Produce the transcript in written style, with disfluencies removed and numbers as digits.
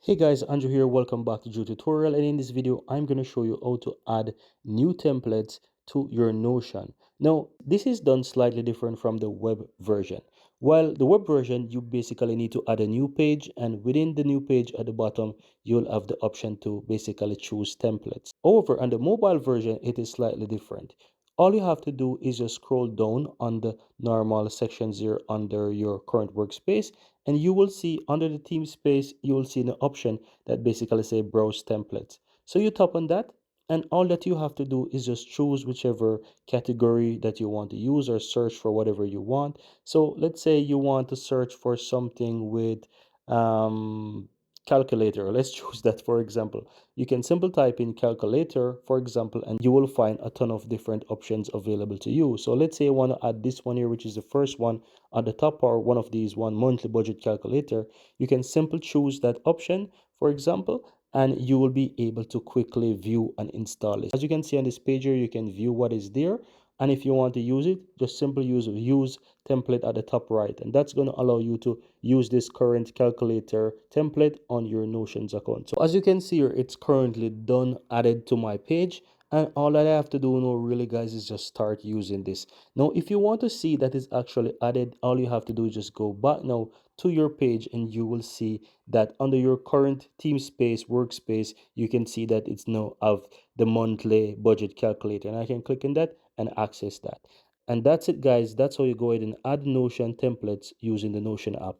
Hey guys, Andrew here. Welcome back to Joe Tutorial. And in this video, I'm going to show you how to add new templates to your Notion. Now, this is done slightly different from the web version. While the web version, you basically need to add a new page, and within the new page at the bottom, you'll have the option to basically choose templates. However, on the mobile version, it is slightly different. All you have to do is just scroll down on the normal sections here under your current workspace, and you will see under the theme space, you will see an option that basically say browse templates. So you tap on that, and all that you have to do is just choose whichever category that you want to use or search for whatever you want. So let's say you want to search for something with um, calculator. Let's choose that, for example. You can simply type in calculator, for example, and you will find a ton of different options available to you. So let's say I want to add this one here, which is the first one at the top, or one of these, one monthly budget calculator. You can simply choose that option, for example, and you will be able to quickly view and install it. As you can see on this page here, you can view what is there, and if you want to use it, just simply use template at the top right, and that's going to allow you to use this current calculator template on your Notions account. So as you can see here, it's currently done, added to my page, and all that I have to do now really guys is just start using this. Now if you want to see that is actually added, all you have to do is just go back now to your page, and you will see that under your current theme space workspace, you can see that it's now of the monthly budget calculator, and I can click on that and access that. And that's it guys. That's how you go ahead and add Notion templates using the Notion app.